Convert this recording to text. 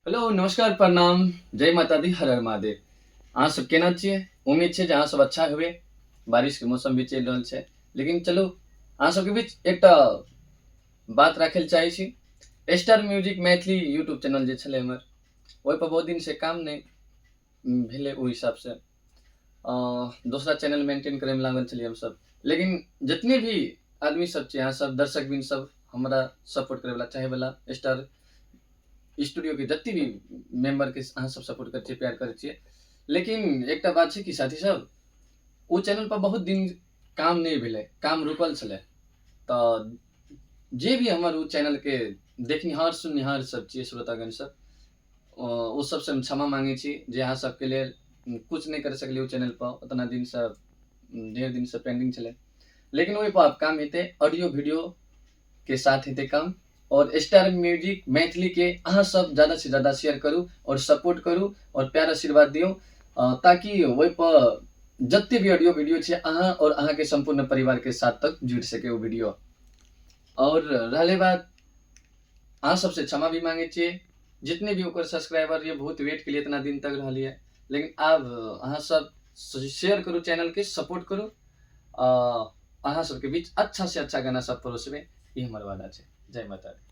Hello, नमस्कार, प्रणाम, जय माता दी, हर हर महादेव। अहाँ सब केना छियै? उम्मीद छै जे अहाँ सब अच्छा हेबै। बारिश के मौसम भी चलि रहल छै। लेकिन चलू अहाँ सबके बीच एकटा बात राखै ले चाहै छी। Star music Maithili YouTube channel जे छलै हमर, ओहिपर बहुत दिन से काम नहि भेलै ओहि हिसाब से। दूसरा चैनल मेंटेन करे में लागल छलियै हमसब। लेकिन जितने भी आदमी सब छै, अहाँ सब दर्शकबिन सब हमरा सपोर्ट करे वाला चाहे वाला स्टार स्टूडियो के जत्ते भी मेंबर के अहाँ सब सपोर्ट करै छियै, प्यार करै छियै। लेकिन एकटा बात छै कि साथी सब, ओ चैनल पर बहुत दिन काम नहीं भेलै, काम रुकल छलै। तऽ जे भी हमर ओ चैनल के देखनिहार सुननिहार सब छियै, श्रोतागण सब, ओ सबसे हम क्षमा मांगै छी जे अहाँ सबके लेल कुछ नहीं कर सकलियै ओ चैनल पर उतना दिन से, ढेर दिन से पेंडिंग छलै। लेकिन ओहि पर आब काम हेतै, ऑडियो वीडियो के साथ हेतै काम। और स्टार म्यूजिक मैथिली के अहाँ सब ज्यादा से ज्यादा शेयर करू और सपोर्ट करू और प्यार आशीर्वाद दियौ, ताकि ओहि पर जत्ते भी ऑडियो वीडियो छै अहाँ और अहाँ के संपूर्ण परिवार के साथ तक जुड़ सके ओ वीडियो। और रहले बात, अहाँ सबसे क्षमा भी मांगे छियै। जितने भी ओकर सब्सक्राइबर ये बहुत वेट के लिए इतना दिन तक रहलियै। लेकिन आब अहाँ सब शेयर करू, चैनल के सपोर्ट करू। अहाँ सबके बीच अच्छा से अच्छा गाना सब परोसबै, ई हमर वादा छै। जय माता दी।